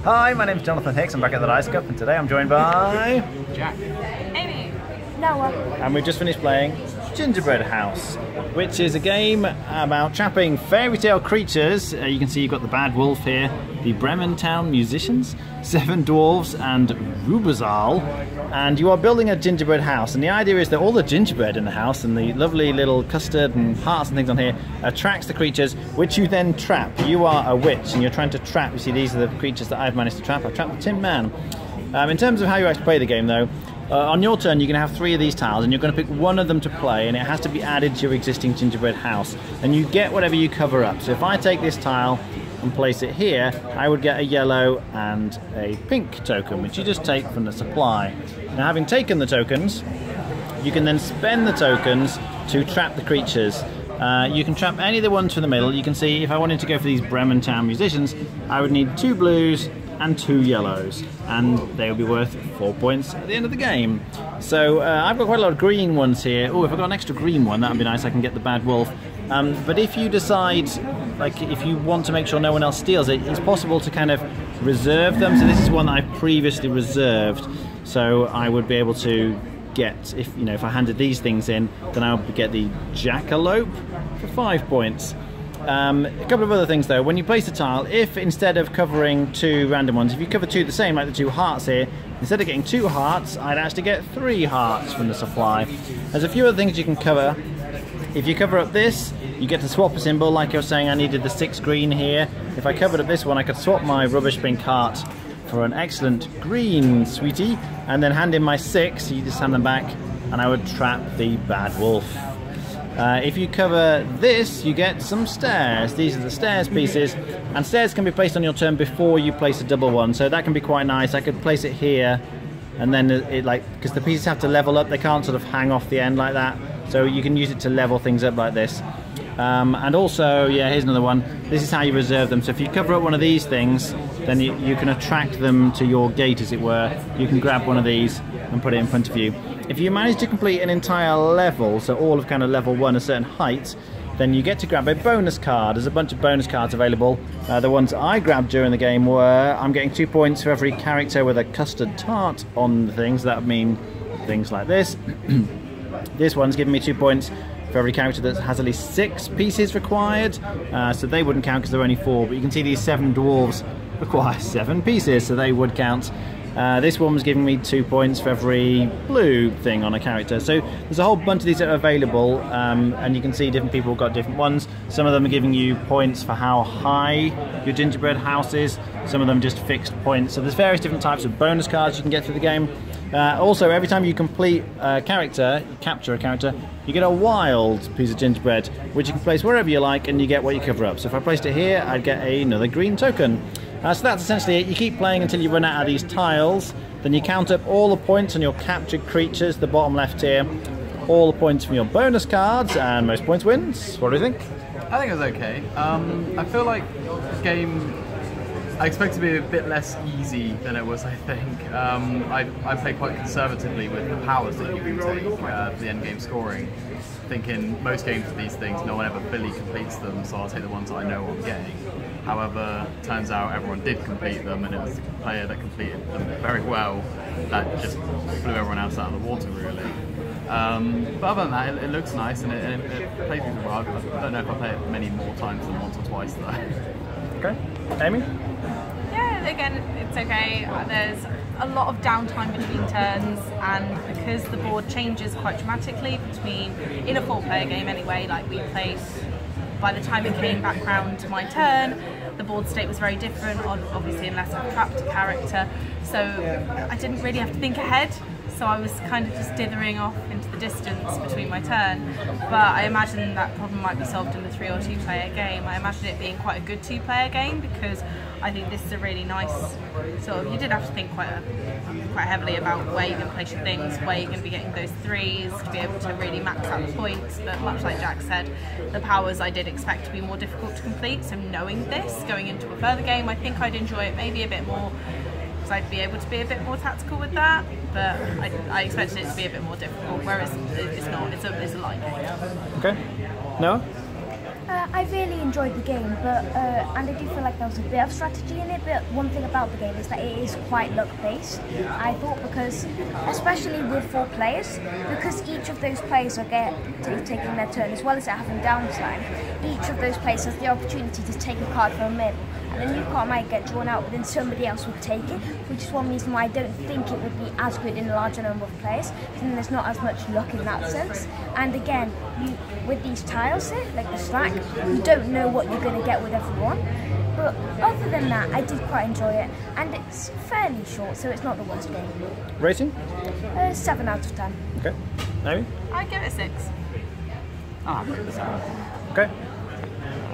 Hi, my name's Jonathan Hicks. I'm back at the Dice Cup, and today I'm joined by Jack, Amy, Noah, and we've just finished playing Gingerbread House, which is a game about trapping fairy tale creatures. You can see you've got the bad wolf here, the Bremen Town musicians, 7 dwarves, and Rubazal. And you are building a gingerbread house, and the idea is that all the gingerbread in the house and the lovely little custard and hearts and things on here attracts the creatures, which you then trap. You are a witch and you're trying to trap. You see, these are the creatures that I've managed to trap. I've trapped the Tin Man. In terms of how you actually play the game though, on your turn you're going to have 3 of these tiles, and you're going to pick one of them to play, and it has to be added to your existing gingerbread house, and you get whatever you cover up. So if I take this tile and place it here, I would get a yellow and a pink token, which you just take from the supply. Now, having taken the tokens, you can then spend the tokens to trap the creatures. You can trap any of the ones from the middle. You can see if I wanted to go for these Bremen Town musicians, I would need 2 blues and 2 yellows, and they will be worth 4 points at the end of the game. So I've got quite a lot of green ones here. Oh, if I've got an extra green one, that would be nice. I can get the bad wolf. But if you decide, like, if you want to make sure no one else steals it, it's possible to kind of reserve them. So this is one that I've previously reserved. So I would be able to get, if I handed these things in, then I would get the jackalope for 5 points. A couple of other things though. When you place a tile, if instead of covering 2 random ones, if you cover 2 the same, like the 2 hearts here, instead of getting 2 hearts, I'd actually get 3 hearts from the supply. There's a few other things you can cover. If you cover up this, you get to swap a symbol. Like I was saying, I needed the 6 green here. If I covered up this one, I could swap my rubbish bin cart for an excellent green sweetie, and then hand in my 6, you just hand them back, and I would trap the bad wolf. If you cover this, you get some stairs. These are the stairs pieces, and stairs can be placed on your turn before you place a double one, so that can be quite nice. I could place it here, and then because the pieces have to level up, they can't sort of hang off the end like that, so you can use it to level things up like this. And also, yeah, here's another one. This is how you reserve them. So if you cover up one of these things, then you can attract them to your gate, as it were. You can grab one of these and put it in front of you. If you manage to complete an entire level, so all of kind of level 1 a certain height, then you get to grab a bonus card. There's a bunch of bonus cards available. The ones I grabbed during the game were, I'm getting 2 points for every character with a custard tart on the things. That would mean things like this. This one's giving me 2 points for every character that has at least 6 pieces required, so they wouldn't count because there are only 4, but you can see these 7 dwarves require 7 pieces, so they would count. This one was giving me 2 points for every blue thing on a character. So there's a whole bunch of these that are available, and you can see different people got different ones. Some of them are giving you points for how high your gingerbread house is, some of them just fixed points. So there's various different types of bonus cards you can get through the game. Also, every time you complete a character, you capture a character, you get a wild piece of gingerbread, which you can place wherever you like, and you get what you cover up. So if I placed it here, I'd get another green token. So that's essentially it. You keep playing until you run out of these tiles, then you count up all the points on your captured creatures, the bottom left here, all the points from your bonus cards, and most points wins. What do you think? I think it was okay. I feel like the game, I expect it to be a bit less easy than it was, I think. I play quite conservatively with the powers that you can take for the end game scoring. Thinking most games of these things, no one ever fully completes them, so I'll take the ones that I know I'm getting. However, turns out everyone did complete them, and it was the player that completed them very well that just blew everyone else out of the water, really. But other than that, it looks nice, and it plays really well. I don't know if I play it many more times than once or twice, though. Okay. Amy? Yeah, again, it's okay. There's a lot of downtime between turns, and because the board changes quite dramatically in a 4-player game anyway, like we played, by the time it came back round to my turn, the board state was very different, obviously, unless I trapped a character, so I didn't really have to think ahead. So I was kind of just dithering off into the distance between my turn. But I imagine that problem might be solved in the 3 or 2 player game. I imagine it being quite a good 2 player game, because I think this is a really nice sort of, you did have to think quite heavily about where you're going to place your things, where you're going to be getting those 3s to be able to really max out the points. But much like Jack said, the powers I did expect to be more difficult to complete. So knowing this, going into a further game, I think I'd enjoy it maybe a bit more, because I'd be able to be a bit more tactical with that, but I expected it to be a bit more difficult, whereas it's not, it's a light game. Okay. Noah? I really enjoyed the game, but and I do feel like there was a bit of strategy in it. But one thing about the game is that it is quite luck-based. I thought because, especially with 4 players, because each of those players are taking their turn as well as having downtime. Each of those players has the opportunity to take a card from a middle, and the new card might get drawn out, but then somebody else would take it, which is one reason why I don't think it would be as good in a larger number of players. And there's not as much luck in that sense. And again, with these tiles here, like the stack, you don't know what you're going to get with everyone. But other than that, I did quite enjoy it, and it's fairly short, so it's not the worst game. Rating? 7 out of 10. Okay. Amy? I'd give it a 6. Okay.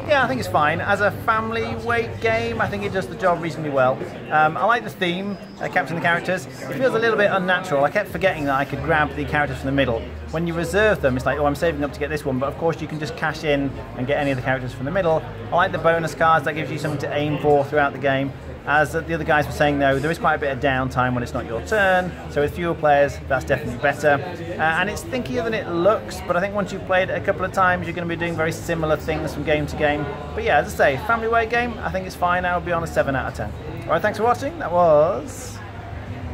Yeah, I think it's fine. As a family weight game, I think it does the job reasonably well. I like the theme, capturing the characters. It feels a little bit unnatural. I kept forgetting that I could grab the characters from the middle. When you reserve them, it's like, oh, I'm saving up to get this one, but of course you can just cash in and get any of the characters from the middle. I like the bonus cards, that gives you something to aim for throughout the game. As the other guys were saying though, there is quite a bit of downtime when it's not your turn, so with fewer players, that's definitely better. And it's thinkier than it looks, but I think once you've played it a couple of times, you're going to be doing very similar things from game to game. But yeah, as I say, family weight game, I think it's fine. I would be on a 7 out of 10. Alright, thanks for watching. That was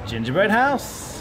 Gingerbread House.